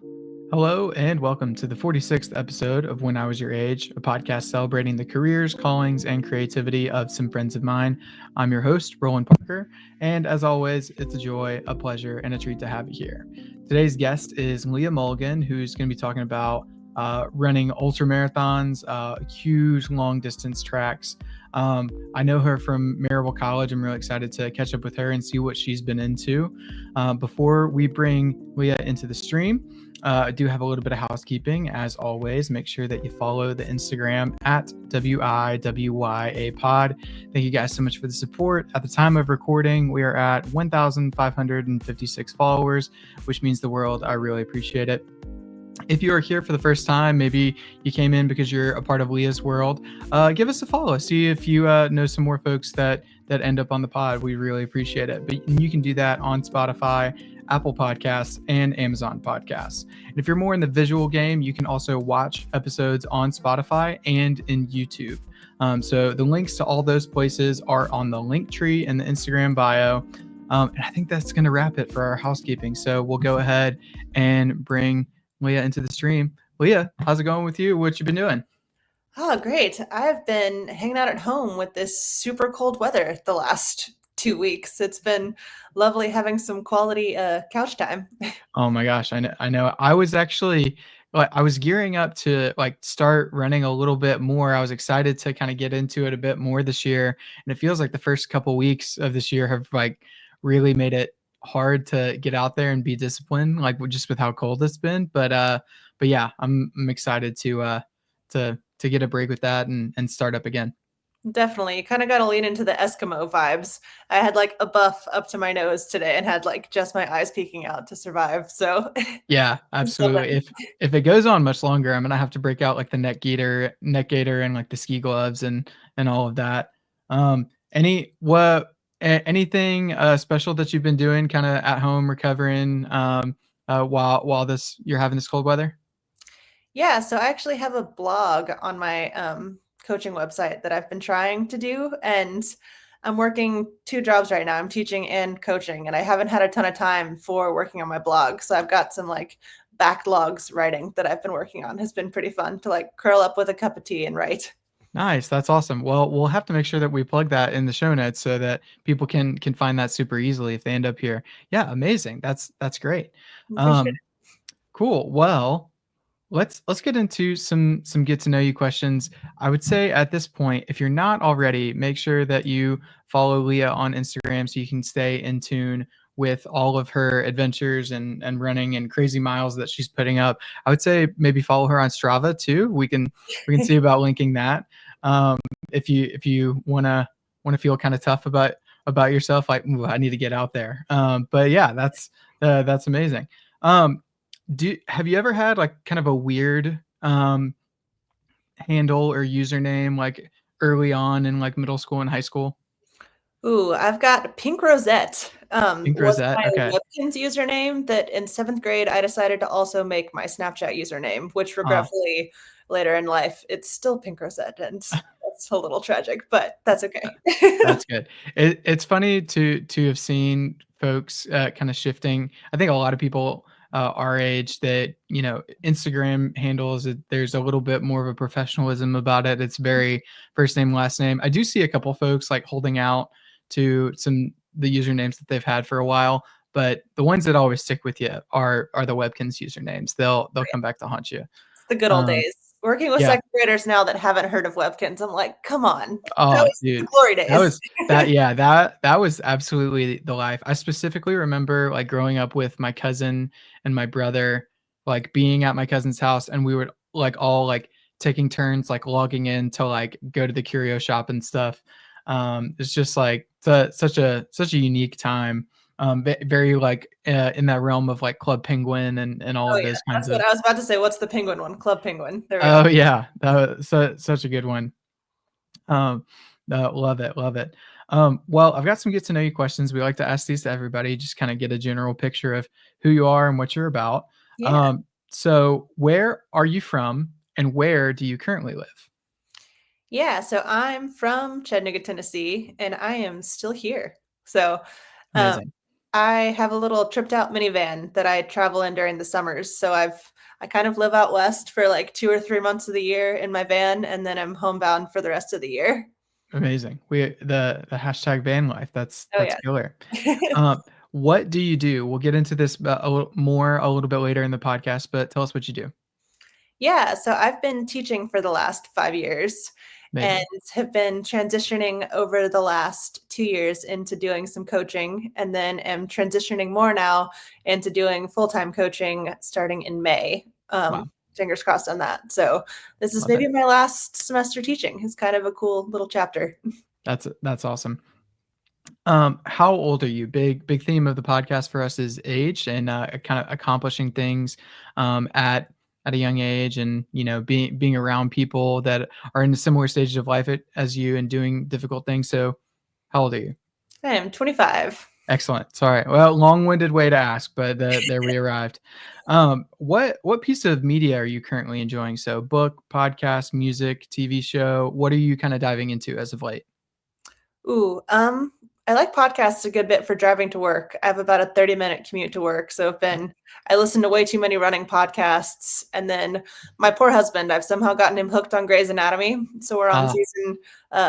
Hello, and welcome to the 46th episode of When I Was Your Age, a podcast celebrating the careers, callings, and creativity of some friends of mine. I'm your host, Roland Parker, and as always, it's a joy, a pleasure, and a treat to have you here. Today's guest is Lea Mulligan, who's going to be talking about running ultra marathons, huge long distance tracks. I know her from Maryville College. I'm really excited to catch up with her and see what she's been into. Before we bring Lea into the stream, I do have a little bit of housekeeping. As always, make sure that you follow the Instagram at WIWYA pod. Thank you guys so much for the support. At the time of recording, we are at 1,556 followers, which means the world. I really appreciate it. If you are here for the first time, maybe you came in because you're a part of Leah's world, give us a follow. See if you know some more folks that end up on the pod. We really appreciate it. But you can do that on Spotify, Apple Podcasts, and Amazon Podcasts. And if you're more in the visual game, you can also watch episodes on Spotify and in YouTube. So the links to all those places are on the link tree in the Instagram bio. And I think that's going to wrap it for our housekeeping. So we'll go ahead and bring Lea into the stream. Lea, how's it going with you? What you been doing? Oh, great. I've been hanging out at home with this super cold weather the last 2 weeks. It's been lovely having some quality couch time. Oh my gosh, I know. I was actually I was gearing up to start running a little bit more. I was excited to kind of get into it a bit more this year, and it feels like the first couple weeks of this year have really made it hard to get out there and be disciplined, just with how cold it's been. But yeah, I'm excited to get a break with that and start up again. Definitely. You kind of got to lean into the Eskimo vibes. I had a buff up to my nose today and had just my eyes peeking out to survive. So Yeah, absolutely. If it goes on much longer, I'm gonna have to break out the neck gaiter, and the ski gloves and all of that. Anything special that you've been doing, kind of at home recovering, while you're having this cold weather? Yeah, so I actually have a blog on my coaching website that I've been trying to do, and I'm working two jobs right now. I'm teaching and coaching, and I haven't had a ton of time for working on my blog. So I've got some backlogs writing that I've been working on. Has been pretty fun to curl up with a cup of tea and write. Nice, that's awesome. Well, we'll have to make sure that we plug that in the show notes so that people can find that super easily if they end up here. Yeah, amazing. That's great. Appreciate Um, cool. Well, let's get into some get to know you questions. I would say at this point, if you're not already, make sure that you follow Lea on Instagram so you can stay in tune with all of her adventures and running and crazy miles that she's putting up. I would say maybe follow her on Strava too. We can see about linking that. If you wanna feel kind of tough about yourself, ooh, I need to get out there. But yeah, that's amazing. Have you ever had kind of a weird handle or username early on in middle school and high school? Ooh, I've got Pink Rosette. Pink Was Rosette. my Okay. Webkins username that in seventh grade I decided to also make my Snapchat username, which regretfully later in life it's still Pink Rosette, and that's a little tragic, but that's okay. That's good. It's funny to have seen folks kind of shifting. I think a lot of people our age that Instagram handles. There's a little bit more of a professionalism about it. It's very first name last name. I do see a couple folks holding out to the usernames that they've had for a while, but the ones that always stick with you are the Webkins usernames. They'll Right. come back to haunt you. It's the good old Um, days. Working with yeah. second graders now that haven't heard of Webkins, I'm like, come on. That Oh, was the dude, glory that days. was that. Yeah, that was absolutely the life. I specifically remember growing up with my cousin and my brother, being at my cousin's house, and we would all taking turns logging in to go to the curio shop and stuff. It's just such a unique time. Very in that realm of Club Penguin and all Oh of yeah, those kinds that's what of. I was about to say. What's the penguin one? Club Penguin. There we Oh go. yeah, that was such a good one. Um, no, love it, love it. Well, I've got some get to know you questions. We like to ask these to everybody, just kind of get a general picture of who you are and what you're about. Yeah. So where are you from and where do you currently live? Yeah, so I'm from Chattanooga, Tennessee, and I am still here. So, um, Amazing. I have a little tripped out minivan that I travel in during the summers. So I kind of live out west for like 2 or 3 months of the year in my van, and then I'm homebound for the rest of the year. Amazing. The hashtag van life. Oh That's yeah. killer. What do you do? We'll get into this a little bit later in the podcast, but tell us what you do. Yeah, so I've been teaching for the last 5 years and Amazing. have been transitioning over the last 2 years into doing some coaching, and then am transitioning more now into doing full-time coaching starting in May. Wow. Fingers crossed on that. So this is Love maybe it. my last semester teaching. It's kind of a cool little chapter. That's awesome. How old are you? Big theme of the podcast for us is age and kind of accomplishing things at a young age, and being around people that are in similar stages of life as you and doing difficult things. So, how old are you? I am 25. Excellent. Sorry. Well, long-winded way to ask, but there we arrived. What piece of media are you currently enjoying? So, book, podcast, music, TV show. What are you kind of diving into as of late? Ooh, I like podcasts a good bit for driving to work. I have about a 30-minute commute to work, so I listen to way too many running podcasts. And then my poor husband, I've somehow gotten him hooked on Grey's Anatomy. So we're on Ah, season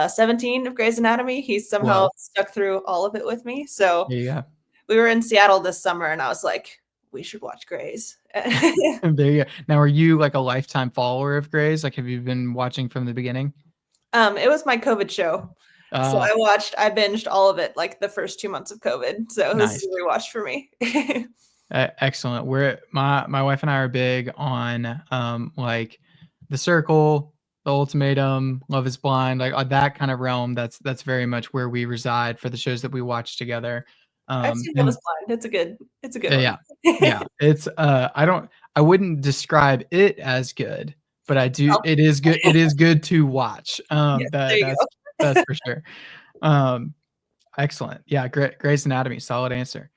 17 of Grey's Anatomy. He's somehow whoa. stuck through all of it with me. So There you go. we were in Seattle this summer, and I was like, we should watch Grey's. There you go. Now, are you like a lifetime follower of Grey's? Like, have you been watching from the beginning? It was my COVID show. So Ah, I binged all of it like the first 2 months of COVID. So this is nice. a rewatch for me. Excellent. My wife and I are big on like The Circle, The Ultimatum, Love Is Blind, like that kind of realm. That's very much where we reside for the shows that we watch together. I've seen Love And Is Blind. It's a good one. yeah, yeah, it's I wouldn't describe it as good, but I do. Oh, It is good to watch. yes, there you That's go. for sure. Um, Excellent. Yeah, Grey's Anatomy, solid answer.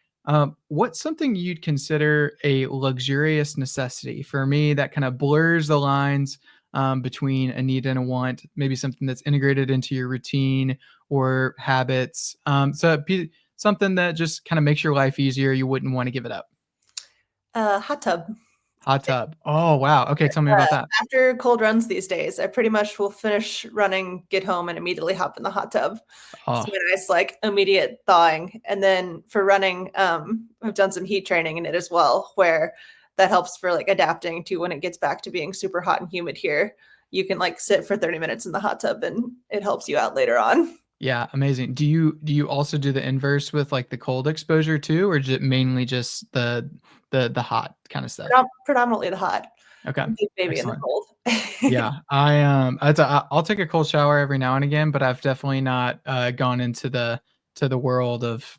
What's something you'd consider a luxurious necessity? For me, that kind of blurs the lines between a need and a want. Maybe something that's integrated into your routine or habits. Something that just kind of makes your life easier. You wouldn't want to give it up. Hot tub. Hot tub. Oh wow. Okay, tell me about that. After cold runs these days, I pretty much will finish running, get home, and immediately hop in the hot tub. Oh So a nice, like, immediate thawing. And then for running, I've done some heat training in it as well, where that helps for like adapting to when it gets back to being super hot and humid here. You can like sit for 30 minutes in the hot tub and it helps you out later on. yeah, amazing. Do you also do the inverse with like the cold exposure too, or is it mainly just the hot kind of stuff? Predominantly the hot. Okay, Big baby in the excellent. cold. Yeah, I'll take a cold shower every now and again, but I've definitely not gone into the world of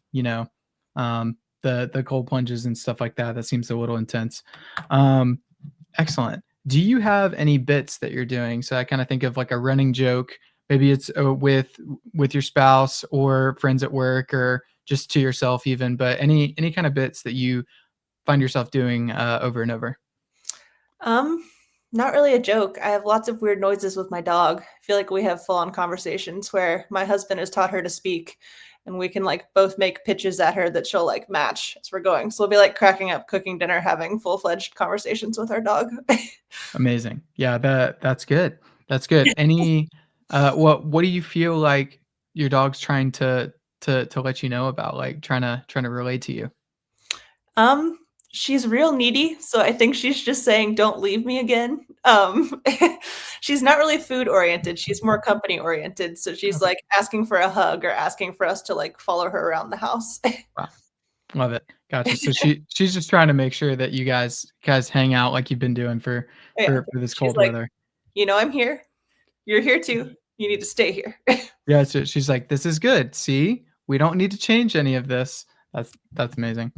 the cold plunges and stuff like that. That seems a little intense. Um, Excellent. Do you have any bits that you're doing? So I kind of think of like a running joke. Maybe it's with your spouse or friends at work or just to yourself even. But any kind of bits that you find yourself doing over and over. Um, Not really a joke. I have lots of weird noises with my dog. I feel like we have full on conversations where my husband has taught her to speak, and we can like both make pitches at her that she'll like match as we're going. So we'll be like cracking up, cooking dinner, having full-fledged conversations with our dog. Amazing. Yeah, that's good. That's good. Any what do you feel like your dog's trying to let you know about, like trying to relate to you? Um, she's real needy, so I think she's just saying, "Don't leave me again." She's not really food oriented. She's more company oriented. So she's Okay. like asking for a hug or asking for us to like follow her around the house. Wow. Love it. Gotcha. So she's just trying to make sure that you guys hang out like you've been doing Yeah, for this she's cold like, weather. I'm here. You're here too. You need to stay here. Yeah, so she's like, "This is good. See? We don't need to change any of this." That's amazing.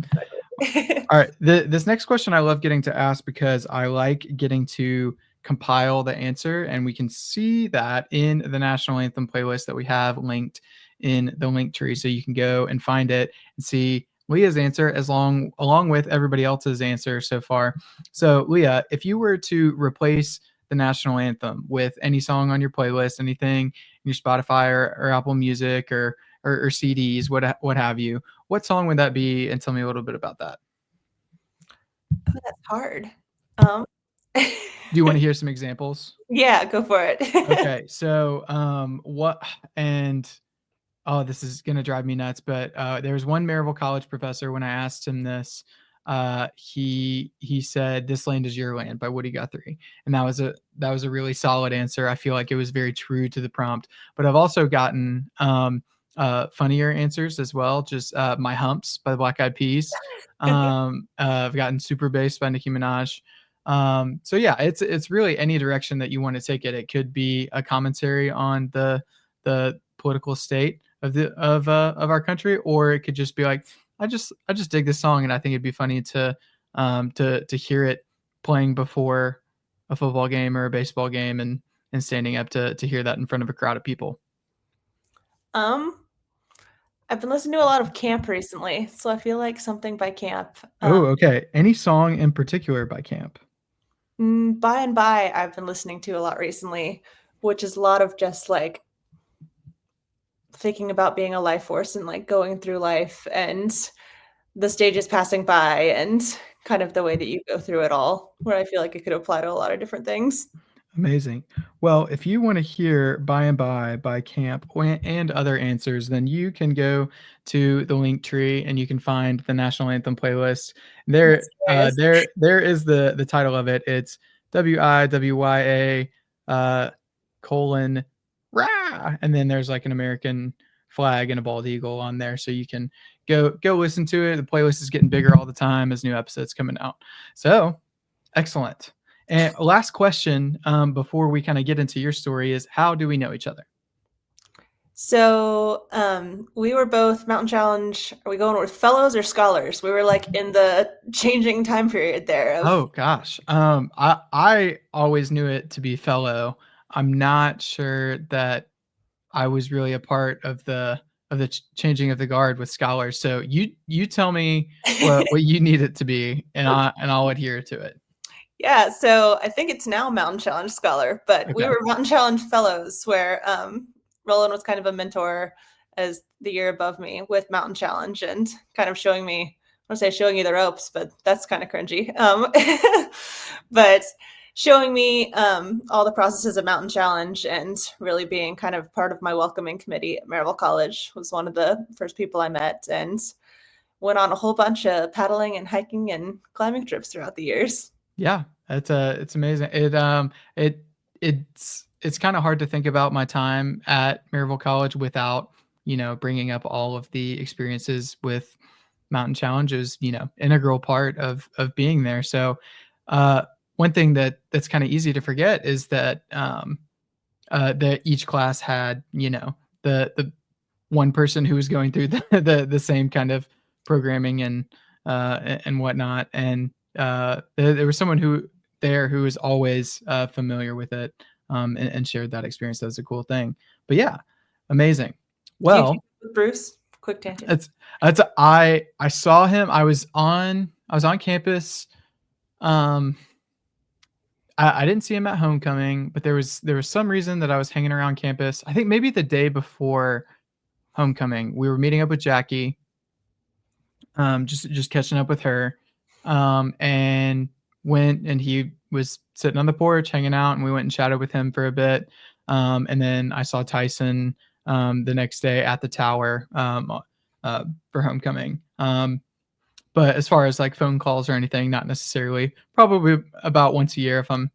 All right. This next question I love getting to ask because I like getting to compile the answer, and we can see that in the national anthem playlist that we have linked in the link tree. So you can go and find it and see Leah's answer along with everybody else's answer so far. So Leah, if you were to replace the national anthem with any song on your playlist, anything in your Spotify or Apple Music or or CDs, what have you. What song would that be? And tell me a little bit about that. Oh, that's hard. Um, Do you want to hear some examples? yeah, go for it. Okay, so what and oh, this is gonna drive me nuts. But there was one Maryville College professor when I asked him this. He said, "This land is your land" by Woody Guthrie, and that was a really solid answer. I feel like it was very true to the prompt. But I've also gotten funnier answers as well. Just "My Humps" by the Black Eyed Peas. I've gotten "Super Bass" by Nicki Minaj. So yeah, it's really any direction that you want to take it. It could be a commentary on the political state of our country, or it could just be like, I just dig this song, and I think it'd be funny to hear it playing before a football game or a baseball game, and standing up to hear that in front of a crowd of people. um, I've been listening to a lot of Camp recently, so I feel like something by Camp. Oh, okay. Any song in particular by Camp? By and By, I've been listening to a lot recently, which is a lot of just like thinking about being a life force and like going through life and the stages passing by and kind of the way that you go through it all, where I feel like it could apply to a lot of different things. Amazing. Well, if you want to hear "By and by Camp and other answers, then you can go to the link tree and you can find the national anthem playlist. Yes, There, there is. there is the title of it. It's WIWYA colon rah, and then there's like an American flag and a bald eagle on there, so you can go listen to it. The playlist is getting bigger all the time as new episodes coming out. So excellent. And last question, before we kind of get into your story, is how do we know each other? So we were both Mountain Challenge. Are we going with fellows or scholars? We were like in the changing time period there of. Oh gosh, I always knew it to be fellow. I'm not sure that I was really a part of the changing of the guard with scholars. So you tell me what you need it to be, and I'll adhere to it. Yeah, so I think it's now Mountain Challenge Scholar, but we Okay. were Mountain Challenge Fellows, where Roland was kind of a mentor as the year above me with Mountain Challenge and kind of showing me, I want to say showing you the ropes, but that's kind of cringy. But showing me all the processes of Mountain Challenge and really being kind of part of my welcoming committee at Maryville College was one of the first people I met and went on a whole bunch of paddling and hiking and climbing trips throughout the years. Yeah, it's amazing. It's kind of hard to think about my time at Maryville College without, bringing up all of the experiences with Mountain Challenges, integral part of being there. So, uh, one thing that's kind of easy to forget is that each class had, the one person who was going through the same kind of programming and whatnot, and there was someone who was always familiar with it, and shared that experience. That was a cool thing. But yeah, amazing. Do you keep Well, with Bruce? Quick tangent. I saw him. I was on campus. Um, I didn't see him at homecoming, but there was some reason that I was hanging around campus. I think maybe the day before homecoming, we were meeting up with Jackie, just catching up with her, and he was sitting on the porch hanging out, and we went and chatted with him for a bit, and then I saw Tyson the next day at the tower, for homecoming. But as far as like phone calls or anything, not necessarily. Probably about once a year if I'm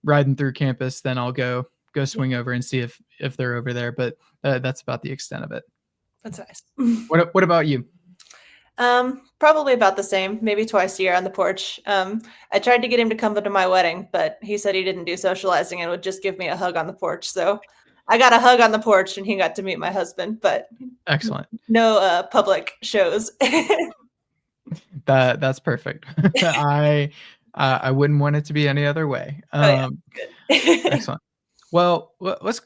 riding through campus, then I'll go swing over and see if they're over there. But that's about the extent of it. That's nice. What about you? Probably about the same, maybe twice a year on the porch. I tried to get him to come to my wedding, but he said he didn't do socializing and would just give me a hug on the porch. So I got a hug on the porch and he got to meet my husband, but Excellent. no public shows. That's perfect. I wouldn't want it to be any other way. Oh yeah, good. Excellent. Well, let's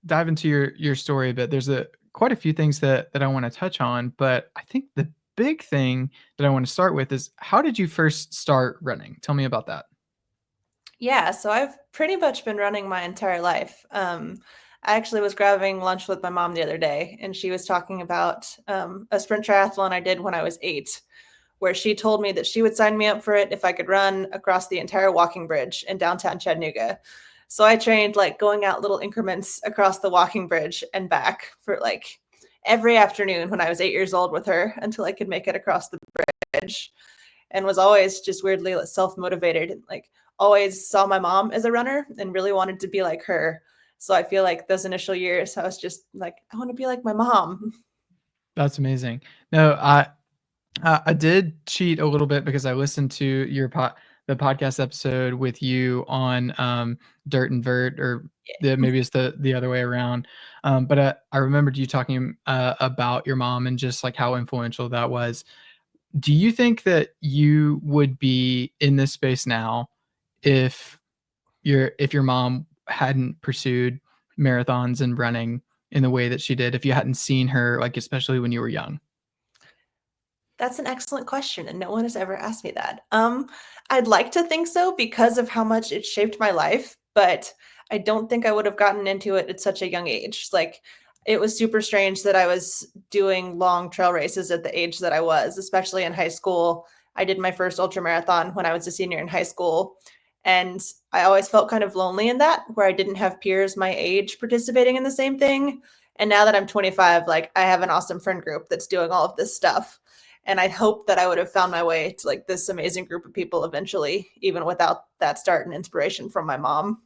dive into your story a bit. There's quite a few things that I want to touch on, but I think the big thing that I want to start with is, how did you first start running? Tell me about that. Yeah, so I've pretty much been running my entire life. I actually was grabbing lunch with my mom the other day, and she was talking about a sprint triathlon I did when I was 8, where she told me that she would sign me up for it if I could run across the entire walking bridge in downtown Chattanooga. So I trained like going out little increments across the walking bridge and back for like every afternoon when I was 8 years old with her until I could make it across the bridge, and was always just weirdly self-motivated and like always saw my mom as a runner and really wanted to be like her. So I feel like those initial years I was just like, I want to be like my mom. That's amazing. No, I did cheat a little bit because I listened to the podcast episode with you on dirt and vert, or maybe it's the other way around. But I remembered you talking about your mom and just like how influential that was. Do you think that you would be in this space now if your mom hadn't pursued marathons and running in the way that she did, if you hadn't seen her, like, especially when you were young? That's an excellent question, and no one has ever asked me that. I'd like to think so because of how much it shaped my life, but I don't think I would have gotten into it at such a young age. Like, it was super strange that I was doing long trail races at the age that I was, especially in high school. I did my first ultra marathon when I was a senior in high school, and I always felt kind of lonely in that, where I didn't have peers my age participating in the same thing. And now that I'm 25, like, I have an awesome friend group that's doing all of this stuff, and I hope that I would have found my way to like this amazing group of people eventually, even without that start and inspiration from my mom.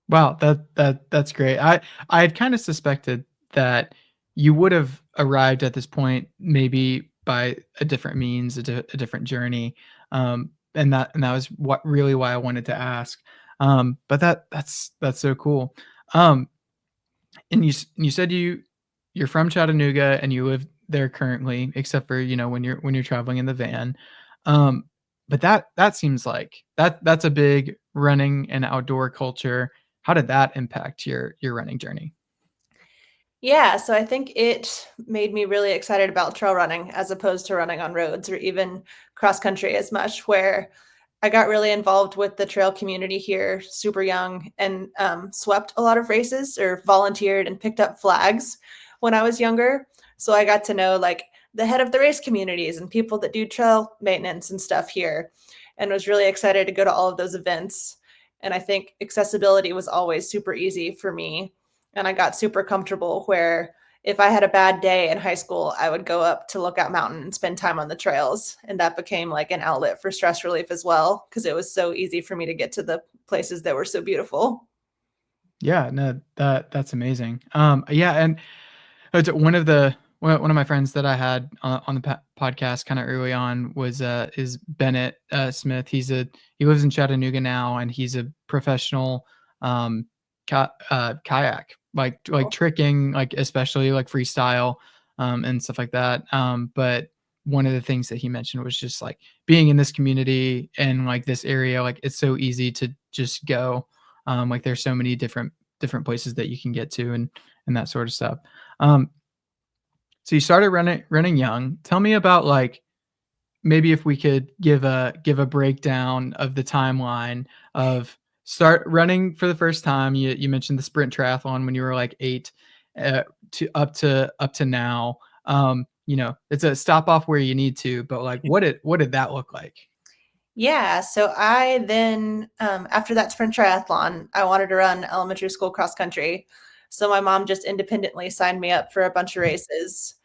Wow, that's great. I had kinda suspected that you would have arrived at this point maybe by a different means, a different journey, and that was what really why I wanted to ask. But that's so cool. Um, and you said you're from Chattanooga and you live there currently, except for, when you're traveling in the van. Um, but that seems like that's a big running and outdoor culture. How did that impact your running journey? Yeah, so I think it made me really excited about trail running as opposed to running on roads or even cross country as much, where I got really involved with the trail community here super young and swept a lot of races or volunteered and picked up flags when I was younger. So I got to know like the head of the race communities and people that do trail maintenance and stuff here, and was really excited to go to all of those events. And I think accessibility was always super easy for me, and I got super comfortable where if I had a bad day in high school, I would go up to Lookout Mountain and spend time on the trails. And that became like an outlet for stress relief as well, because it was so easy for me to get to the places that were so beautiful. Yeah, no, that's amazing. Yeah, and it's one of my friends that I had on the podcast kind of early on was is Bennett Smith. He lives in Chattanooga now, and he's a professional um, kayak, like Cool. tricking, like especially like freestyle and stuff like that. But one of the things that he mentioned was just like being in this community and like this area, like it's so easy to just go. Like there's so many different places that you can get to and that sort of stuff. Um, so you started running young. Tell me about like maybe if we could give a breakdown of the timeline of start running for the first time. You mentioned the sprint triathlon when you were like 8 to now. It's a stop off where you need to, but like what did that look like? Yeah, so I then, after that sprint triathlon, I wanted to run elementary school cross country. So my mom just independently signed me up for a bunch of races.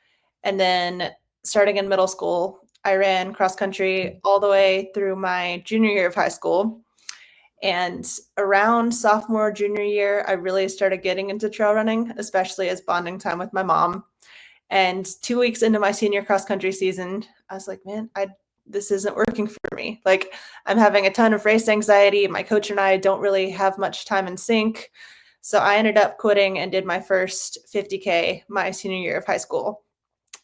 And then starting in middle school, I ran cross country all the way through my junior year of high school. And around sophomore, junior year, I really started getting into trail running, especially as bonding time with my mom. And 2 weeks into my senior cross country season, I was like, man, this isn't working for me. Like, I'm having a ton of race anxiety. My coach and I don't really have much time in sync. So I ended up quitting and did my first 50K my senior year of high school.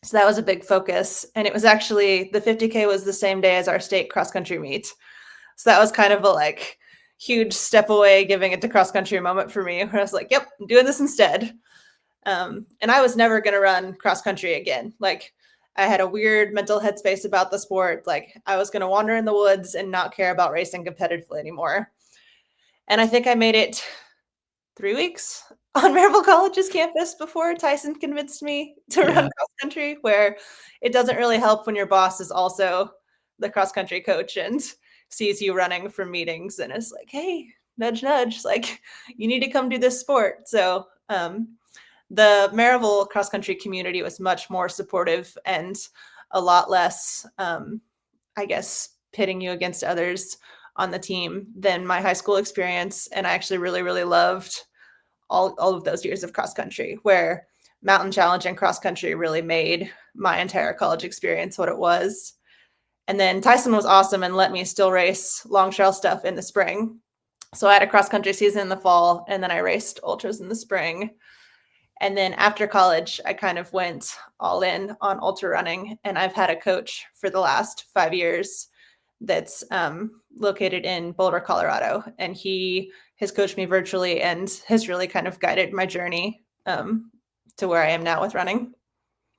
So that was a big focus. And it was actually the 50K was the same day as our state cross country meet. So that was kind of a like huge step away giving it to cross country moment for me, where I was like, yep, I'm doing this instead. And I was never going to run cross country again. Like, I had a weird mental headspace about the sport. Like, I was going to wander in the woods and not care about racing competitively anymore. And I think I made it 3 weeks. on Maryville College's campus before Tyson convinced me to run Yeah. cross country, where it doesn't really help when your boss is also the cross country coach and sees you running from meetings and is like, hey, nudge, nudge, like you need to come do this sport. So the Maryville cross country community was much more supportive and a lot less, I guess, pitting you against others on the team than my high school experience. And I actually really, really loved all of those years of cross country, where mountain challenge and cross country really made my entire college experience what it was. And then Tyson was awesome and let me still race long trail stuff in the spring. So I had a cross country season in the fall, and then I raced ultras in the spring. And then after college, I kind of went all in on ultra running, and I've had a coach for the last 5 years that's located in Boulder, Colorado, and he has coached me virtually and has really kind of guided my journey to where I am now with running.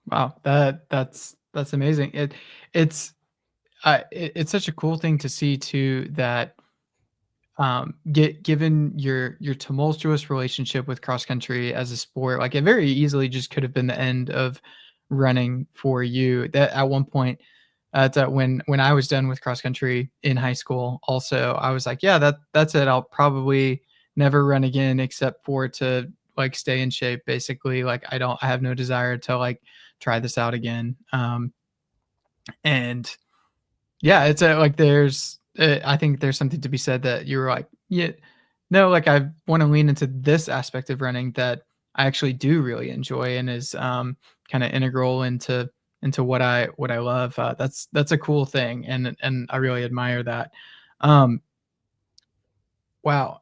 Wow, that's amazing. It's it's such a cool thing to see too, that given your tumultuous relationship with cross country as a sport, like it very easily just could have been the end of running for you. That at one point, that when I was done with cross country in high school, also I was like, yeah, that's it. I'll probably never run again except for to like stay in shape. Basically, like I have no desire to like try this out again. And yeah, it's a like I think there's something to be said that you're like, yeah, no, like I want to lean into this aspect of running that I actually do really enjoy and is kind of integral into what I love. That's a cool thing, and I really admire that. Um, wow.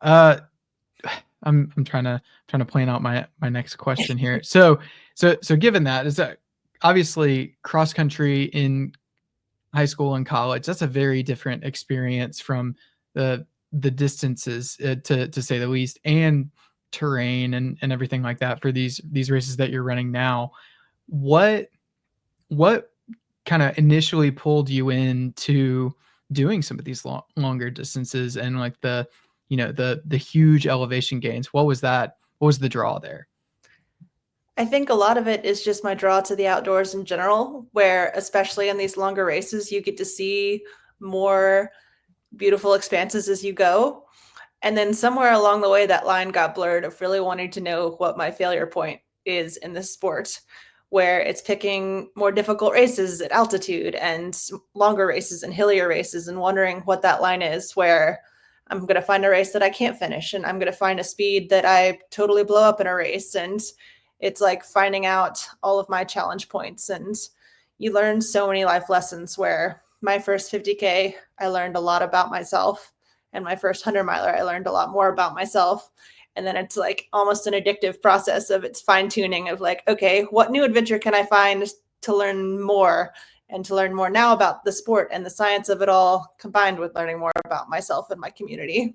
I'm trying to plan out my next question here. So given that, is that obviously cross country in high school and college, that's a very different experience from the distances, to say the least, and terrain and everything like that for these races that you're running now. What what kind of initially pulled you into doing some of these longer distances and like the huge elevation gains? What was that? What was the draw there? I think a lot of it is just my draw to the outdoors in general, where especially in these longer races, you get to see more beautiful expanses as you go. And then somewhere along the way, that line got blurred of really wanting to know what my failure point is in this sport, where it's picking more difficult races at altitude and longer races and hillier races, and wondering what that line is, where I'm going to find a race that I can't finish, and I'm going to find a speed that I totally blow up in a race. And it's like finding out all of my challenge points. And you learn so many life lessons, where my first 50K, I learned a lot about myself. And my first 100 miler, I learned a lot more about myself. And then it's like almost an addictive process of its fine tuning of like, okay, what new adventure can I find to learn more, and to learn more now about the sport and the science of it all, combined with learning more about myself and my community.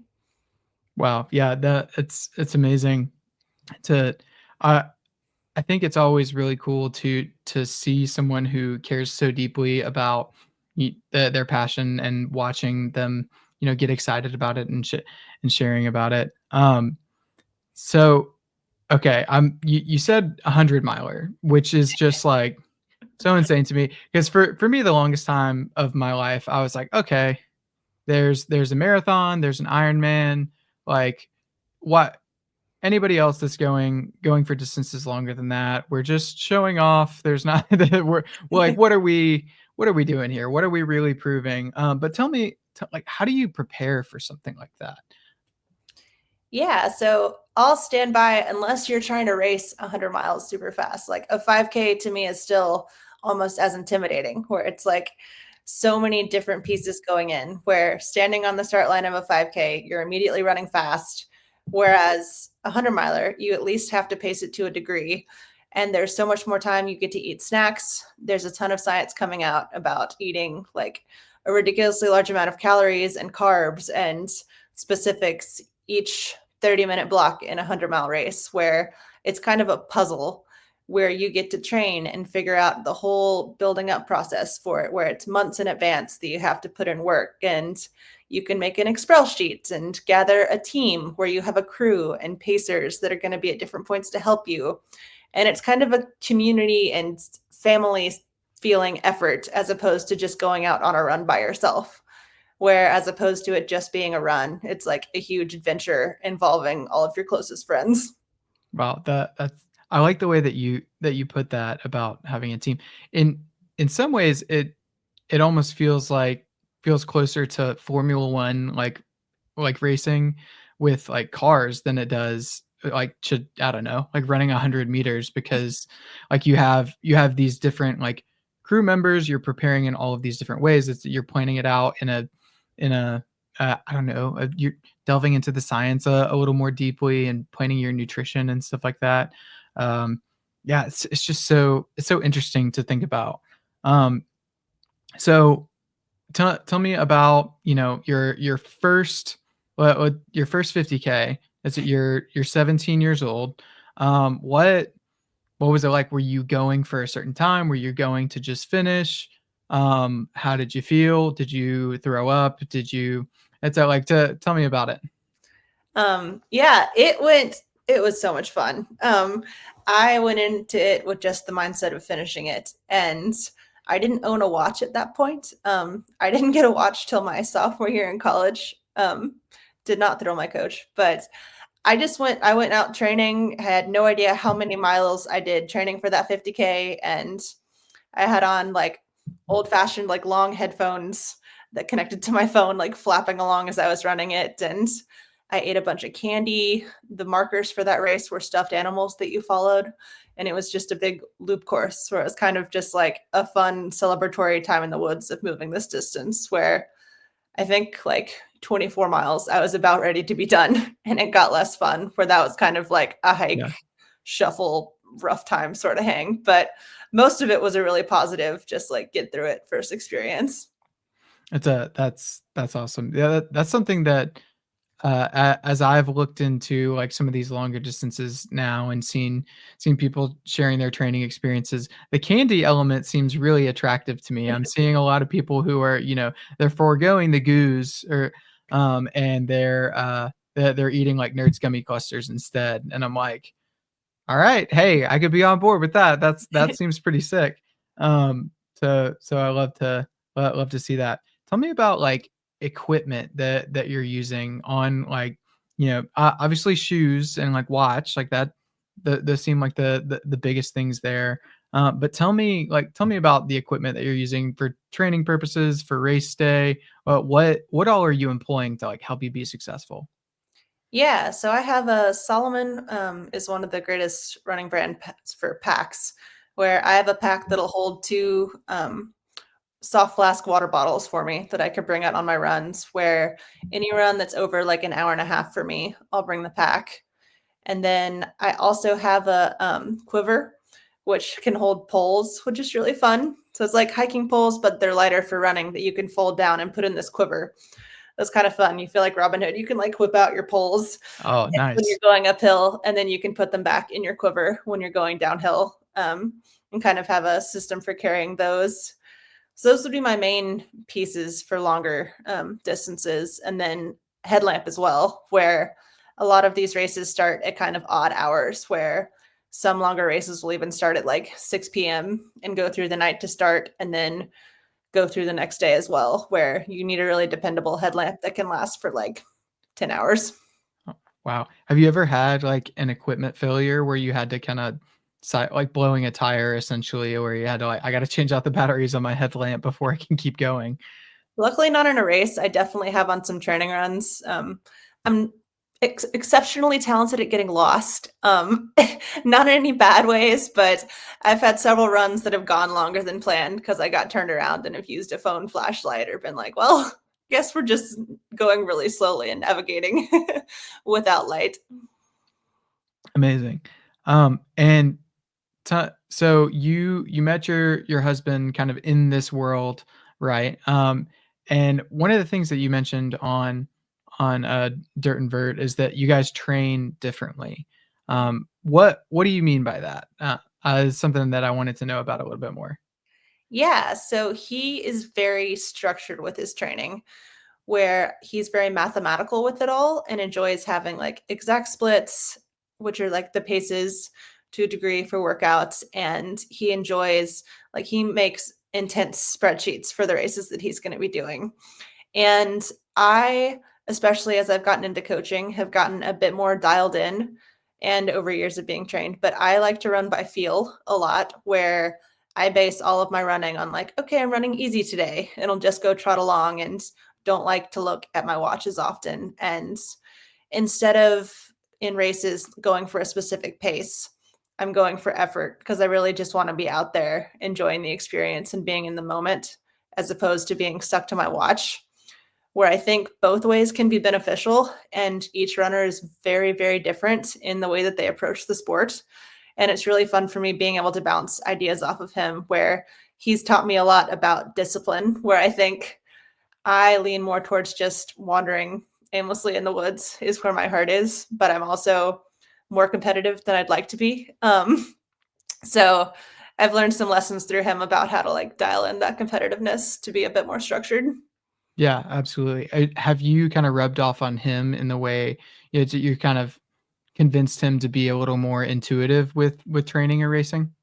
Wow, yeah, that it's amazing to. Uh, I think it's always really cool to see someone who cares so deeply about their passion, and watching them, get excited about it and sharing about it. So okay, you said 100 miler, which is just like so insane to me, because for me the longest time of my life I was like, okay, there's a marathon, there's an Ironman, like what anybody else that's going for distances longer than that, we're just showing off. There's not we're like, what are we doing here? What are we really proving? But tell me, like, how do you prepare for something like that? Yeah, so I'll stand by unless you're trying to race 100 miles super fast. Like a 5K to me is still almost as intimidating, where it's like so many different pieces going in, where standing on the start line of a 5K, you're immediately running fast. Whereas a 100 miler, you at least have to pace it to a degree. And there's so much more time you get to eat snacks. There's a ton of science coming out about eating like a ridiculously large amount of calories and carbs and specifics each 30-minute block in a 100-mile race, where it's kind of a puzzle, where you get to train and figure out the whole building up process for it, where it's months in advance that you have to put in work. And you can make an Excel sheet and gather a team where you have a crew and pacers that are going to be at different points to help you. And it's kind of a community and family feeling effort as opposed to just going out on a run by yourself. Where as opposed to it just being a run, it's like a huge adventure involving all of your closest friends. Wow, that's I like the way that you put that about having a team. In some ways, it almost feels closer to Formula One, like racing with like cars than it does like to I don't know, like running 100 meters because like you have these different like crew members. You're preparing in all of these different ways. You're planning it out in a I don't know. You're delving into the science a little more deeply and planning your nutrition and stuff like that. Um, yeah, it's just it's so interesting to think about. Um, so tell me about, your first your first 50K. Is it you're 17 years old. What was it like? Were you going for a certain time? Were you going to just finish? How did you feel? Did you throw up? Did you it's like to tell me about it. Yeah, it was so much fun. I went into it with just the mindset of finishing it, and I didn't own a watch at that point. I didn't get a watch till my sophomore year in college. Did not thrill my coach, but I went out training, had no idea how many miles I did training for that 50K, and I had on like old fashioned like long headphones that connected to my phone, like flapping along as I was running it. And I ate a bunch of candy. The markers for that race were stuffed animals that you followed. And it was just a big loop course where it was kind of just like a fun celebratory time in the woods of moving this distance where I think like 24 miles, I was about ready to be done. And it got less fun where that was kind of like a hike, Yeah. shuffle, rough time sort of hang. But most of it was a really positive, just like get through it first experience. That's awesome. Yeah, that's something that as I've looked into like some of these longer distances now and seen people sharing their training experiences, the candy element seems really attractive to me. I'm seeing a lot of people who are, they're foregoing the goose or and they're eating like Nerds gummy clusters instead. And I'm like, all right, hey, I could be on board with that. That seems pretty sick. So I love to see that. Tell me about like equipment that you're using on like, obviously shoes and like watch like that. Those seem like the biggest things there. But tell me about the equipment that you're using for training purposes for race day. What all are you employing to like help you be successful? Yeah, so I have a Solomon is one of the greatest running brand for packs, where I have a pack that'll hold two soft flask water bottles for me that I could bring out on my runs. Where any run that's over like an hour and a half for me, I'll bring the pack. And then I also have a quiver, which can hold poles, which is really fun. So it's like hiking poles, but they're lighter for running that you can fold down and put in this quiver. That's kind of fun. You feel like Robin Hood. You can like whip out your poles Oh, when you're nice. going uphill, and then you can put them back in your quiver when you're going downhill, and kind of have a system for carrying those. So those would be my main pieces for longer distances, and then headlamp as well, where a lot of these races start at kind of odd hours, where some longer races will even start at like 6 p.m. and go through the night to start, and then go through the next day as well, where you need a really dependable headlamp that can last for like 10 hours. Oh, wow. Have you ever had like an equipment failure where you had to kind of like blowing a tire essentially, where you had to like, I got to change out the batteries on my headlamp before I can keep going? Luckily, not in a race. I definitely have on some training runs. I'm exceptionally talented at getting lost. Not in any bad ways, but I've had several runs that have gone longer than planned because I got turned around and have used a phone flashlight or been like, well, guess we're just going really slowly and navigating without light. Amazing. And so you met your husband kind of in this world, right? And one of the things that you mentioned on Dirt and Vert is that you guys train differently. What do you mean by that? Is something that I wanted to know about a little bit more. Yeah, so he is very structured with his training, where he's very mathematical with it all and enjoys having like exact splits, which are like the paces to a degree for workouts. And he enjoys, like, he makes intense spreadsheets for the races that he's going to be doing. And I, especially as I've gotten into coaching, have gotten a bit more dialed in and over years of being trained. But I like to run by feel a lot, where I base all of my running on like, okay, I'm running easy today, and I'll just go trot along and don't like to look at my watch as often. And instead of in races going for a specific pace, I'm going for effort, because I really just want to be out there enjoying the experience and being in the moment, as opposed to being stuck to my watch, where I think both ways can be beneficial. And each runner is very, very different in the way that they approach the sport. And it's really fun for me being able to bounce ideas off of him, where he's taught me a lot about discipline, where I think I lean more towards just wandering aimlessly in the woods is where my heart is, but I'm also more competitive than I'd like to be. So I've learned some lessons through him about how to like dial in that competitiveness to be a bit more structured. Yeah, absolutely. Have you kind of rubbed off on him in the way you kind of convinced him to be a little more intuitive with training or racing?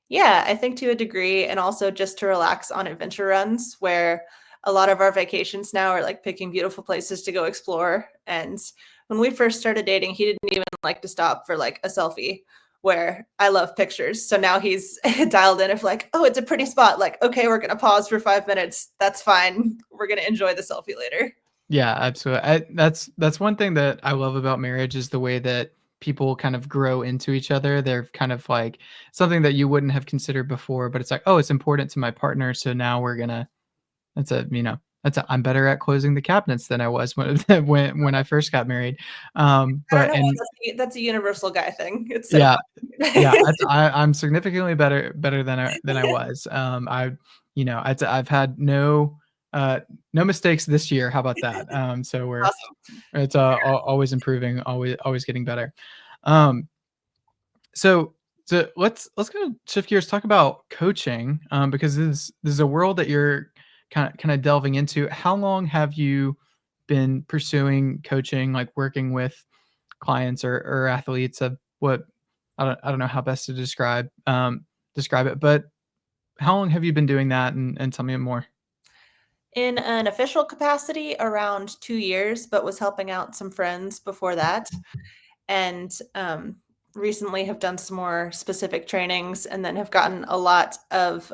Yeah, I think to a degree, and also just to relax on adventure runs, where a lot of our vacations now are like picking beautiful places to go explore. And when we first started dating, he didn't even like to stop for like a selfie, where I love pictures. So now he's dialed in of like, oh, it's a pretty spot. Like, okay, we're going to pause for 5 minutes. That's fine. We're going to enjoy the selfie later. Yeah, absolutely. That's one thing that I love about marriage is the way that people kind of grow into each other. They're kind of like something that you wouldn't have considered before, but it's like, oh, it's important to my partner, so now we're gonna. That's a I'm better at closing the cabinets than I was when when I first got married. I don't But know and why that's a universal guy thing. It's so yeah, yeah, fun. I'm significantly better than I was. I've had no mistakes this year. How about that? So Awesome. it's always improving, always getting better. Um, so let's kind of shift gears, talk about coaching, because this is a world that you're kind of delving into. How long have you been pursuing coaching, like working with clients or athletes of what I don't know how best to describe it, but how long have you been doing that, and tell me more? In an official capacity, around 2 years, but was helping out some friends before that. And recently have done some more specific trainings, and then have gotten a lot of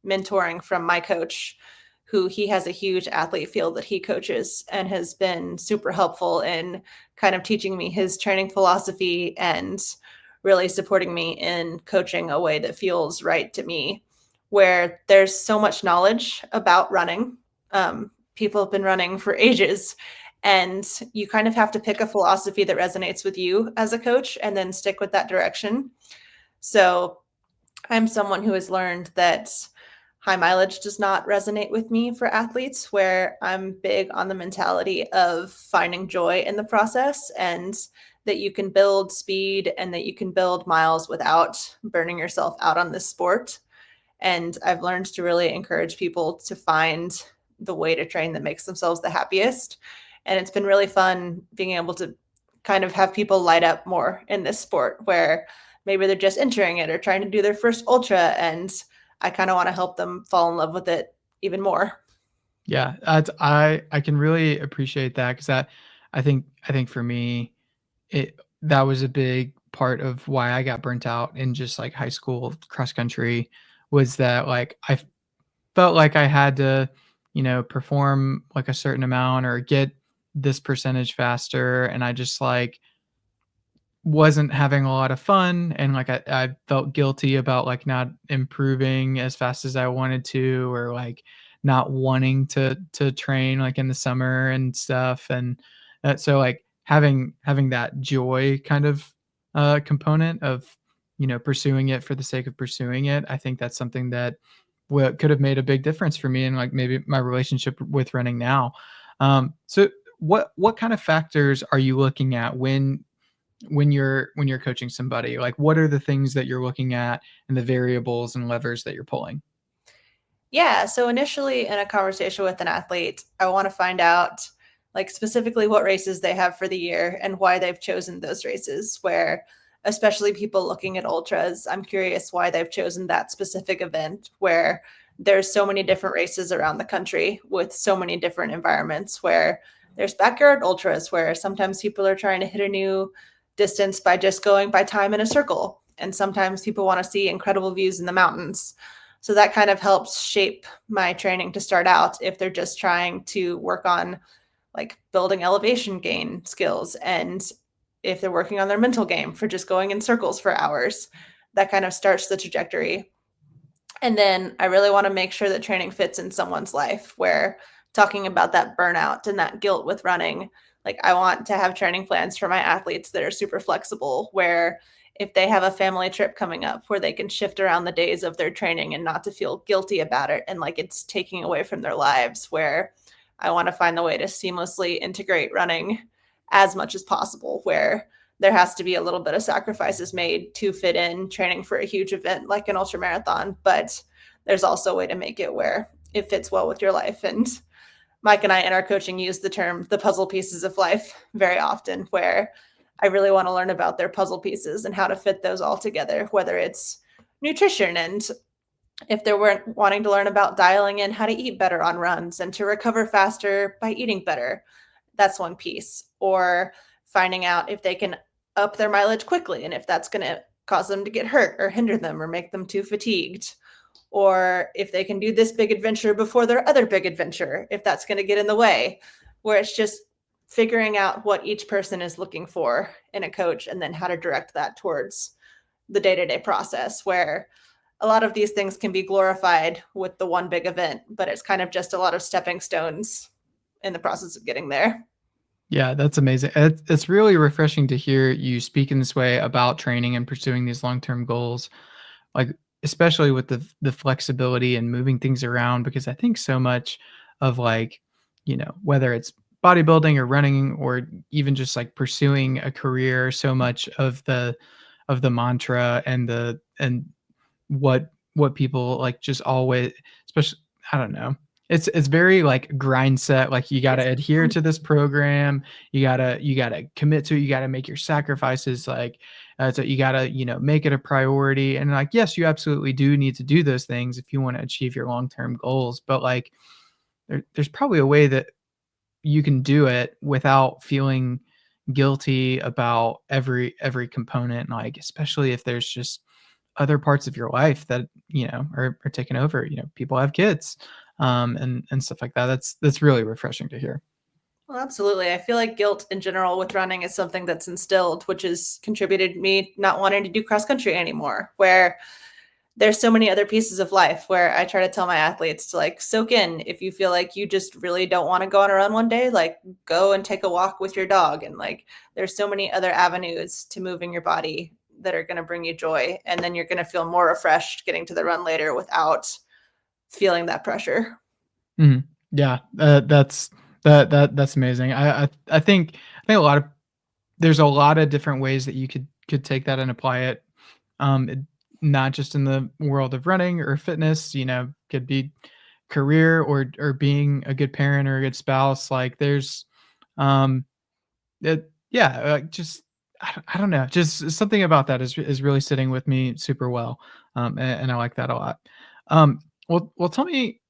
mentoring from my coach, who he has a huge athlete field that he coaches, and has been super helpful in kind of teaching me his training philosophy and really supporting me in coaching a way that feels right to me, where there's so much knowledge about running. People have been running for ages, and you kind of have to pick a philosophy that resonates with you as a coach and then stick with that direction. So I'm someone who has learned that high mileage does not resonate with me for athletes, where I'm big on the mentality of finding joy in the process, and that you can build speed and that you can build miles without burning yourself out on this sport. And I've learned to really encourage people to find the way to train that makes themselves the happiest. And it's been really fun being able to kind of have people light up more in this sport, where maybe they're just entering it or trying to do their first ultra. And I kind of want to help them fall in love with it even more. Yeah, I can really appreciate that because I think for me that was a big part of why I got burnt out in just like high school cross country, was that like I felt like I had to, perform like a certain amount or get this percentage faster, and I just like wasn't having a lot of fun, and like I felt guilty about like not improving as fast as I wanted to, or like not wanting to train like in the summer and stuff. And so like having that joy kind of component of pursuing it for the sake of pursuing it, I think that's something that could have made a big difference for me and like maybe my relationship with running now. So what kind of factors are you looking at when you're coaching somebody? Like, what are the things that you're looking at and the variables and levers that you're pulling? Yeah, so initially in a conversation with an athlete, I want to find out like specifically what races they have for the year and why they've chosen those races, where especially people looking at ultras, I'm curious why they've chosen that specific event where there's so many different races around the country with so many different environments where there's backyard ultras where sometimes people are trying to hit a new distance by just going by time in a circle. And sometimes people want to see incredible views in the mountains. So that kind of helps shape my training to start out if they're just trying to work on like building elevation gain skills, and if they're working on their mental game for just going in circles for hours. That kind of starts the trajectory. And then I really want to make sure that training fits in someone's life, where talking about that burnout and that guilt with running, like I want to have training plans for my athletes that are super flexible, where if they have a family trip coming up where they can shift around the days of their training and not to feel guilty about it and like it's taking away from their lives, where I want to find the way to seamlessly integrate running as much as possible, where there has to be a little bit of sacrifices made to fit in training for a huge event like an ultra marathon, but there's also a way to make it where it fits well with your life. And Mike and I in our coaching use the term the puzzle pieces of life very often, where I really want to learn about their puzzle pieces and how to fit those all together, whether it's nutrition and if they're wanting to learn about dialing in how to eat better on runs and to recover faster by eating better, that's one piece. Or finding out if they can up their mileage quickly and if that's going to cause them to get hurt or hinder them or make them too fatigued. Or if they can do this big adventure before their other big adventure, if that's going to get in the way, where it's just figuring out what each person is looking for in a coach and then how to direct that towards the day-to-day process, where a lot of these things can be glorified with the one big event, but it's kind of just a lot of stepping stones in the process of getting there. Yeah, that's amazing. It's really refreshing to hear you speak in this way about training and pursuing these long-term goals, like especially with the flexibility and moving things around, because I think so much of like, whether it's bodybuilding or running or even just like pursuing a career, so much of the mantra and what people like just always, especially, I don't know, it's very like grind set, like you got to adhere to this program, you got to commit to it, you got to make your sacrifices, like so you got to make it a priority, and like yes, you absolutely do need to do those things if you want to achieve your long-term goals, but like there's probably a way that you can do it without feeling guilty about every component, like especially if there's just other parts of your life that are taking over. People have kids, and stuff like that. That's really refreshing to hear. Well, absolutely. I feel like guilt in general with running is something that's instilled, which has contributed me not wanting to do cross country anymore, where there's so many other pieces of life where I try to tell my athletes to like soak in. If you feel like you just really don't want to go on a run one day, like go and take a walk with your dog. And like there's so many other avenues to moving your body that are going to bring you joy. And then you're going to feel more refreshed getting to the run later without feeling that pressure. Mhm. Yeah, that's amazing. I think a lot of there's a lot of different ways that you could take that and apply it. It, not just in the world of running or fitness, could be career or being a good parent or a good spouse. Like there's, um, it, yeah, just I don't know, just something about that is really sitting with me super well, and I like that a lot. Well, tell me,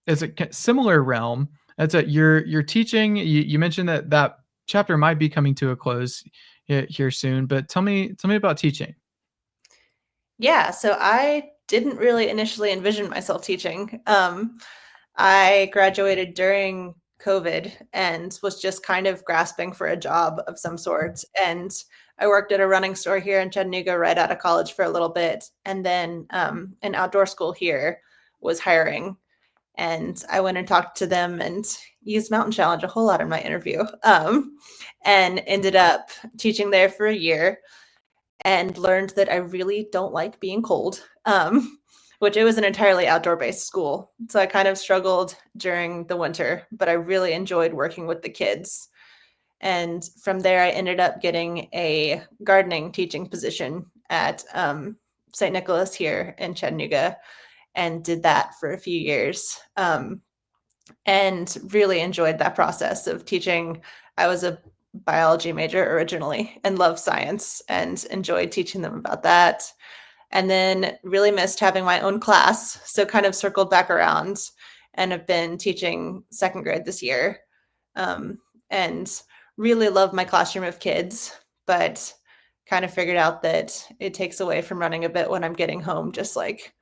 is it similar realm? That's a you're teaching. You mentioned that chapter might be coming to a close here soon, but tell me about teaching. Yeah, so I didn't really initially envision myself teaching. I graduated during COVID and was just kind of grasping for a job of some sort. And I worked at a running store here in Chattanooga right out of college for a little bit. And then an outdoor school here was hiring. And I went and talked to them and used Mountain Challenge a whole lot in my interview, and ended up teaching there for a year and learned that I really don't like being cold, which it was an entirely outdoor-based school. So I kind of struggled during the winter, but I really enjoyed working with the kids. And from there, I ended up getting a gardening teaching position at St. Nicholas here in Chattanooga. and did that for a few years. And really enjoyed that process of teaching. I was a biology major originally and loved science and enjoyed teaching them about that. And then really missed having my own class. So kind of circled back around and have been teaching second grade this year. And really love my classroom of kids, but kind of figured out that it takes away from running a bit when I'm getting home, just like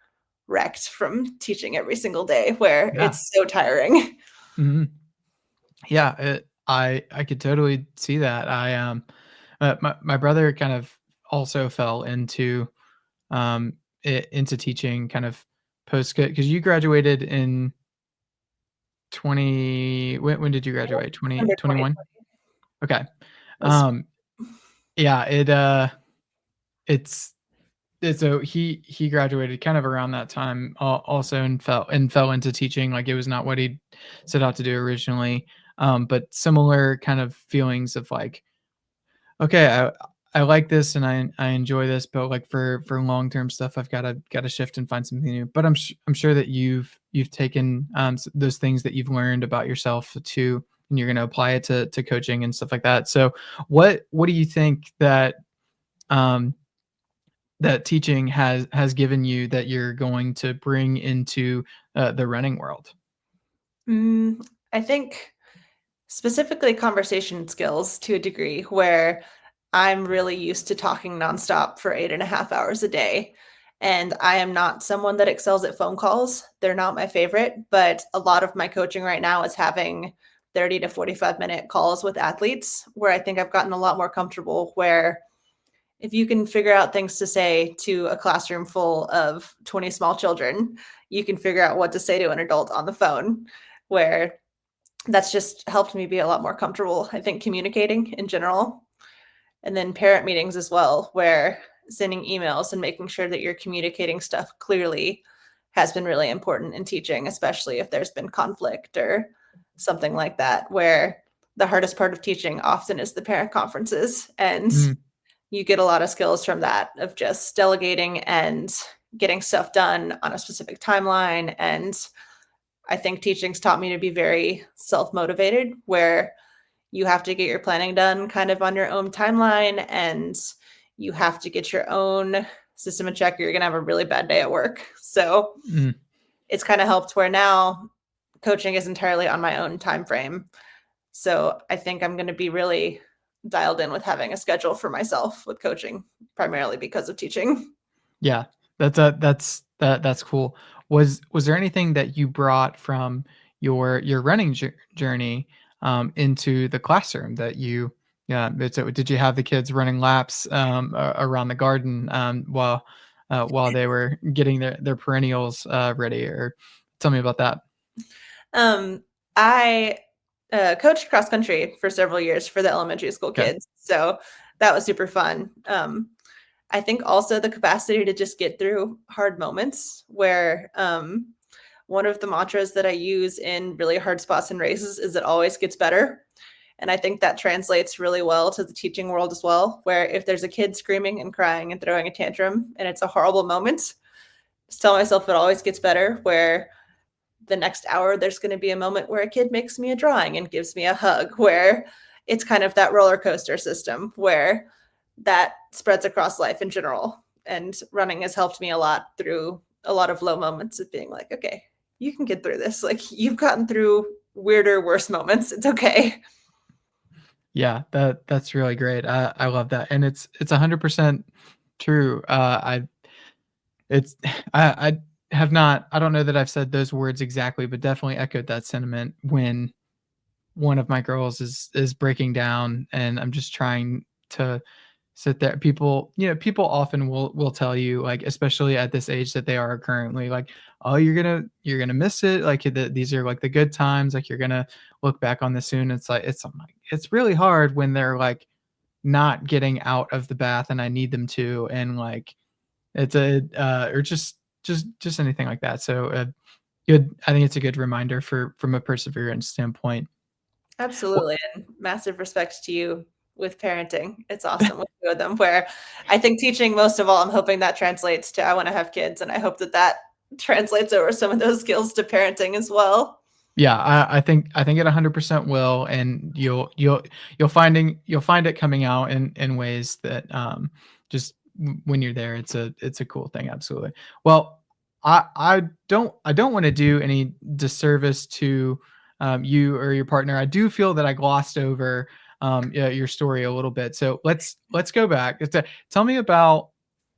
wrecked from teaching every single day, where Yeah. it's so tiring. Mhm. Yeah, I could totally see that. My brother kind of also fell into teaching kind of post because you graduated in 20 when did you graduate? Under 2021? 2020 Okay. was Um, yeah, it's so he graduated kind of around that time also and fell into teaching. Like, it was not what he set out to do originally. But similar kind of feelings of like, okay, I like this and I enjoy this, but like for long term stuff, I've got to shift and find something new. But I'm sure that you've taken those things that you've learned about yourself to, and you're going to apply it to coaching and stuff like that. So what do you think that um, that teaching has given you that you're going to bring into the running world? I think specifically conversation skills to a degree, where I'm really used to talking nonstop for 8.5 hours a day. And I am not someone that excels at phone calls. They're not my favorite, but a lot of my coaching right now is having 30 to 45-minute calls with athletes, where I think I've gotten a lot more comfortable, where if you can figure out things to say to a classroom full of 20 small children, you can figure out what to say to an adult on the phone, where that's just helped me be a lot more comfortable, I think, communicating in general. And then parent meetings as well, where sending emails and making sure that you're communicating stuff clearly has been really important in teaching, especially if there's been conflict or something like that, where the hardest part of teaching often is the parent conferences. And Mm, you get a lot of skills from that, of just delegating and getting stuff done on a specific timeline. And I think teaching's taught me to be very self-motivated, where you have to get your planning done kind of on your own timeline, and you have to get your own system in check, or you're going to have a really bad day at work. So mm. it's kind of helped where now coaching is entirely on my own time frame. So I think I'm going to be really dialed in with having a schedule for myself with coaching, primarily because of teaching. Yeah, that's cool. Was there anything that you brought from your running journey into the classroom that you yeah, so did you have the kids running laps around the garden while they were getting their perennials ready, or tell me about that? Um, I coached cross country for several years for the elementary school Okay. kids. So that was super fun. I think also the capacity to just get through hard moments, where one of the mantras that I use in really hard spots and races is it always gets better. And I think that translates really well to the teaching world as well, where if there's a kid screaming and crying and throwing a tantrum and it's a horrible moment, just tell myself it always gets better, where the next hour there's going to be a moment where a kid makes me a drawing and gives me a hug, where it's kind of that roller coaster system where that spreads across life in general. And running has helped me a lot through a lot of low moments of being like, okay, you can get through this. Like, you've gotten through weirder, worse moments. It's okay. Yeah, that's really great. I love that, and it's 100% true. It's I have not. I don't know that I've said those words exactly, but definitely echoed that sentiment when one of my girls is breaking down, and I'm just trying to sit there. People often will tell you, like, especially at this age that they are currently, like, oh, you're gonna miss it. Like, these are like the good times. Like, you're gonna look back on this soon. I'm like, it's really hard when they're like not getting out of the bath and I need them to, and like it's a or just anything like that. So good. I think it's a good reminder from a perseverance standpoint. Wh- Absolutely. And massive respect to you with parenting. It's awesome with two of them, where I think teaching most of all, I'm hoping that translates to I want to have kids. And I hope that that translates over some of those skills to parenting as well. Yeah, I think it 100% will, and you'll find it coming out in ways that just when you're there, it's a cool thing. Absolutely. Well, I don't want to do any disservice to you or your partner. I do feel that I glossed over yeah, your story a little bit. So let's go back. Tell me about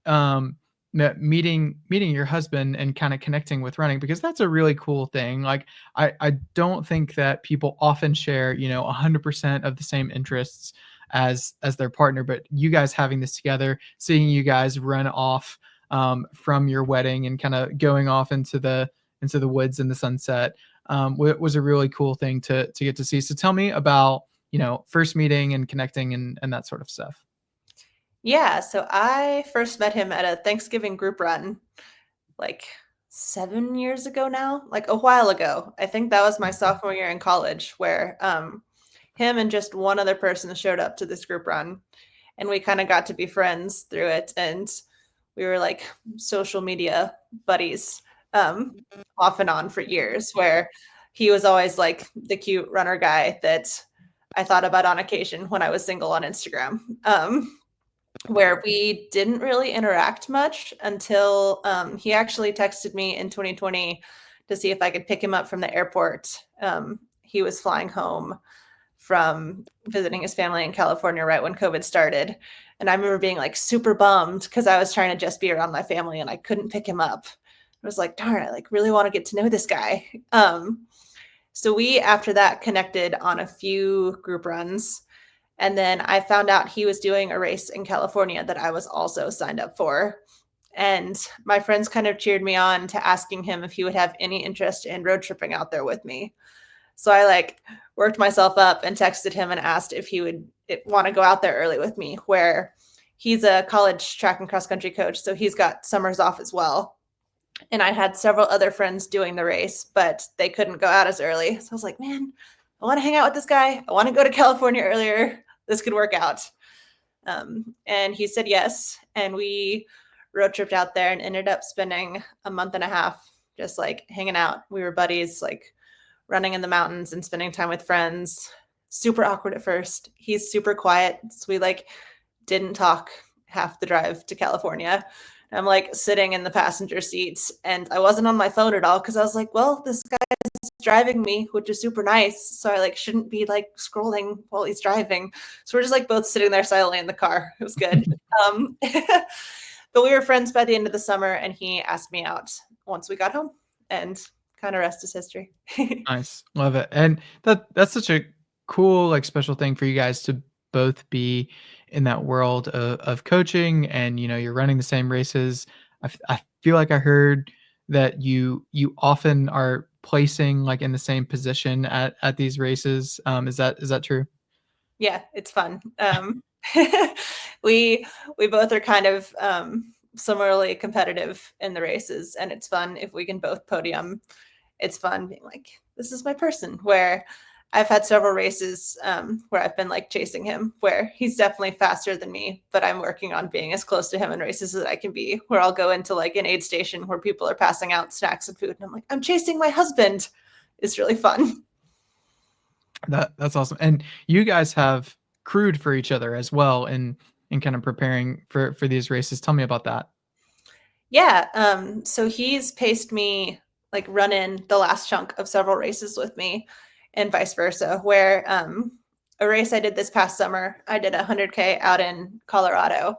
um, meeting your husband and kind of connecting with running, because that's a really cool thing. Like I don't think that people often share, 100% of the same interests as their partner, but you guys having this together, seeing you guys run off from your wedding and kind of going off into the woods in the sunset was a really cool thing to get to see. So tell me about, first meeting and connecting and that sort of stuff. Yeah, so I first met him at a Thanksgiving group run like 7 years ago now, like a while ago. I think that was my sophomore year in college where him and just one other person showed up to this group run, and we kind of got to be friends through it, and we were like social media buddies off and on for years, where he was always like the cute runner guy that I thought about on occasion when I was single on Instagram. Where we didn't really interact much until he actually texted me in 2020 to see if I could pick him up from the airport. He was flying home from visiting his family in California right when COVID started. And I remember being like super bummed because I was trying to just be around my family and I couldn't pick him up. I was like, darn, I like really want to get to know this guy. So we, after that, connected on a few group runs. And then I found out he was doing a race in California that I was also signed up for. And my friends kind of cheered me on to asking him if he would have any interest in road tripping out there with me. So I like worked myself up and texted him and asked if he would want to go out there early with me, where he's a college track and cross country coach. So he's got summers off as well. And I had several other friends doing the race, but they couldn't go out as early. So I was like, man, I want to hang out with this guy. I want to go to California earlier. This could work out. And he said yes. And we road tripped out there and ended up spending a month and a half just like hanging out. We were buddies, like running in the mountains and spending time with friends. Super awkward at first. He's super quiet. So we like didn't talk half the drive to California. I'm like sitting in the passenger seats and I wasn't on my phone at all because I was like, well, this guy is driving me, which is super nice. So I like shouldn't be like scrolling while he's driving. So we're just like both sitting there silently in the car. It was good. But we were friends by the end of the summer and he asked me out once we got home, and kind of rest is history. Nice. Love it. And that's such a cool, like, special thing for you guys to both be in that world of coaching, and, you're running the same races. I feel like I heard that you often are placing, like, in the same position at these races. Is that true? Yeah, it's fun. We we both are kind of similarly competitive in the races, and it's fun if we can both podium. It's fun being like, this is my person. Where I've had several races where I've been like chasing him, where he's definitely faster than me, but I'm working on being as close to him in races as I can be. Where I'll go into like an aid station where people are passing out snacks and food, and I'm like, I'm chasing my husband. It's really fun. That's awesome. And you guys have crewed for each other as well in kind of preparing for these races. Tell me about that. Yeah. So he's paced me, like run in the last chunk of several races with me, and vice versa. Where a race I did this past summer, I did 100K out in Colorado.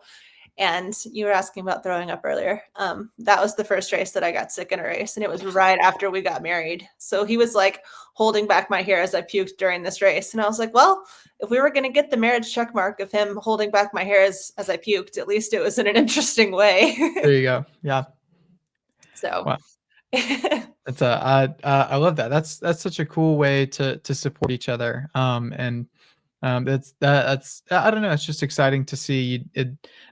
And you were asking about throwing up earlier. That was the first race that I got sick in a race, and it was right after we got married. So he was like holding back my hair as I puked during this race. And I was like, well, if we were going to get the marriage check mark of him holding back my hair as I puked, at least it was in an interesting way. There you go. Yeah. So Wow. That's I love that. That's such a cool way to support each other. And that's I don't know. It's just exciting to see it.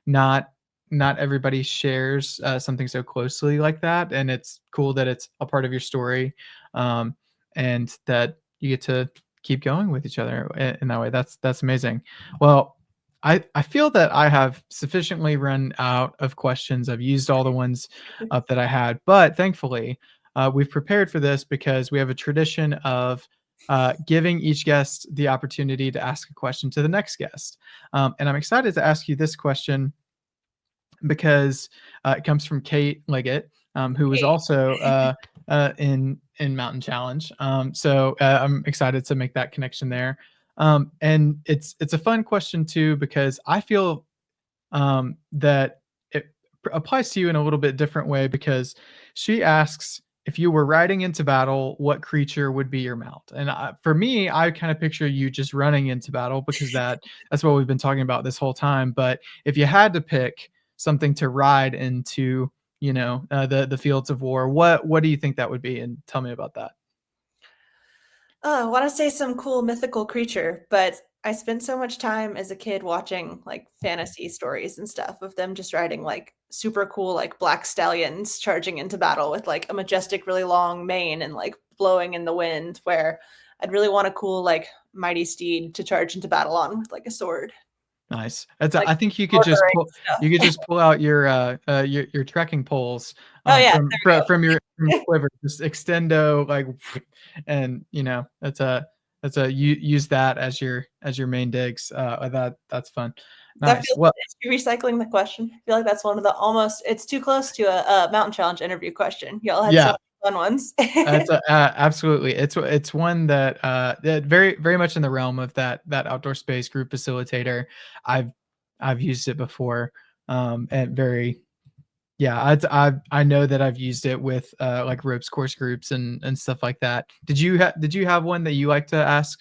Not not everybody shares something so closely like that, and it's cool that it's a part of your story, um, and that you get to keep going with each other in that way. That's amazing. Well, I feel that I have sufficiently run out of questions. I've used all the ones up that I had, but thankfully, we've prepared for this because we have a tradition of giving each guest the opportunity to ask a question to the next guest. And I'm excited to ask you this question because it comes from Kate Liggett, who was Hey. also in Mountain Challenge. I'm excited to make that connection there. And it's a fun question too because I feel that it applies to you in a little bit different way because she asks if you were riding into battle, what creature would be your mount? And for me, I kind of picture you just running into battle because that's what we've been talking about this whole time. But if you had to pick something to ride into, the fields of war, what do you think that would be? And tell me about that. Oh, I want to say some cool mythical creature, but I spent so much time as a kid watching like fantasy stories and stuff of them just riding like super cool like black stallions charging into battle with like a majestic, really long mane and like blowing in the wind. Where I'd really want a cool like mighty steed to charge into battle on with like a sword, Nice. like I think Lord of the Rings you could stuff. just pull out your trekking poles Oh yeah, there we from your go. quiver, just extendo like, and use that as your main digs. That's fun. That Nice. feels Well, is she recycling the question? I feel like that's one of the almost it's too close to a Mountain Challenge interview question. Y'all had so yeah, many fun ones. absolutely. It's one that very very much in the realm of that outdoor space group facilitator. I've I've used it before, and very yeah, I know that I've used it with like ropes course groups and stuff like that. Did you have one that you like to ask,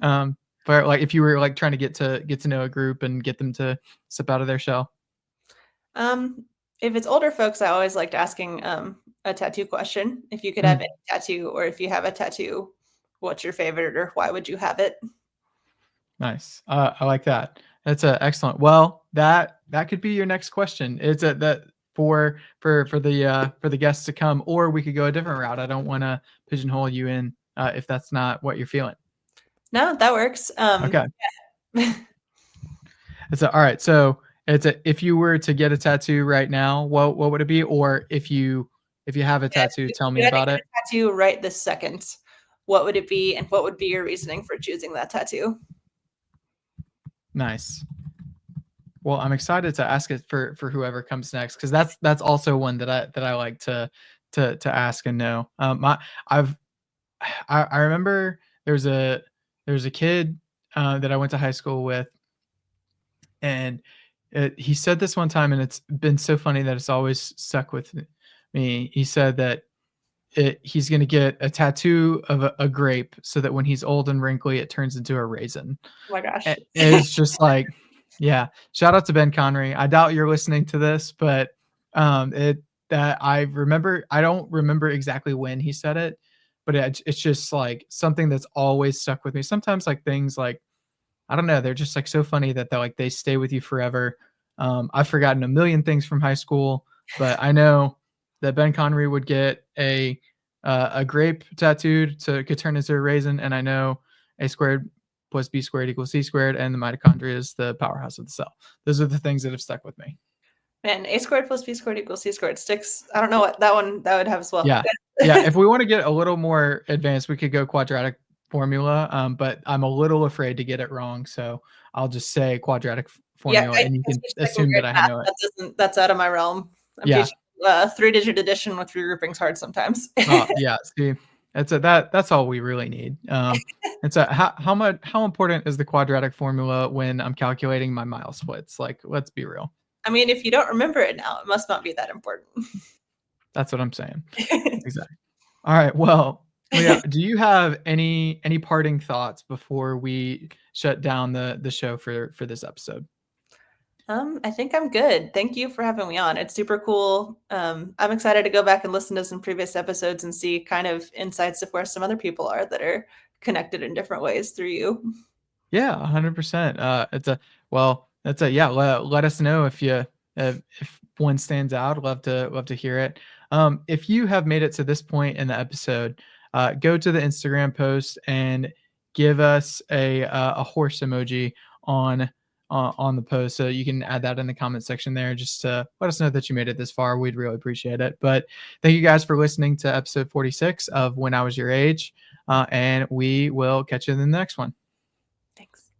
for like if you were like trying to get to know a group and get them to step out of their shell? Um, if it's older folks, I always liked asking a tattoo question. If you could have Mm, any tattoo, or if you have a tattoo, what's your favorite, or why would you have it? nice. I like that. That's excellent. Well, that could be your next question. It's a that for the guests to come, or we could go a different route. I don't want to pigeonhole you in if that's not what you're feeling. No, that works. Okay. All right. So if you were to get a tattoo right now, what would it be? Or if you have a Yes, tattoo, if tell me you had to about get it. a tattoo right this second, what would it be, and what would be your reasoning for choosing that tattoo? Nice. Well, I'm excited to ask it for whoever comes next because that's also one that I like to ask and know. I've I remember there was a kid that I went to high school with, and he said this one time, and it's been so funny that it's always stuck with me. He said that he's going to get a tattoo of a grape so that when he's old and wrinkly, it turns into a raisin. Oh my gosh. It's just like, yeah. Shout out to Ben Connery. I doubt you're listening to this, but it that I remember. I don't remember exactly when he said it, but it's just like something that's always stuck with me. Sometimes like things like I don't know, they're just like so funny that they stay with you forever. I've forgotten a million things from high school, but I know that Ben Connery would get a grape tattooed to could turn into a raisin, and I know a squared plus b squared equals c squared, and the mitochondria is the powerhouse of the cell. Those are the things that have stuck with me. Man, a squared plus b squared equals c squared sticks. I don't know what that one that would have as well. Yeah, yeah. If we want to get a little more advanced, we could go quadratic formula, but I'm a little afraid to get it wrong, so I'll just say quadratic Yeah, formula, I and you can teach second assume that grade I math. know it. That's out of my realm. I'm Yeah. teaching three-digit addition with regroupings hard sometimes. Oh, yeah. See, that's all we really need. It's a how important is the quadratic formula when I'm calculating my mile splits? Like, let's be real. I mean, if you don't remember it now, it must not be that important. That's what I'm saying. Exactly. All right. Well, Leah, do you have any parting thoughts before we shut down the show for this episode? I think I'm good. Thank you for having me on. It's super cool. I'm excited to go back and listen to some previous episodes and see kind of insights of where some other people are that are connected in different ways through you. Yeah, 100%. It's a well, that's a yeah. Let us know if one stands out. Love to hear it. If you have made it to this point in the episode, go to the Instagram post and give us a horse emoji on on the post. So you can add that in the comment section there just to let us know that you made it this far. We'd really appreciate it. But thank you guys for listening to episode 46 of When I Was Your Age. And we will catch you in the next one. Thanks.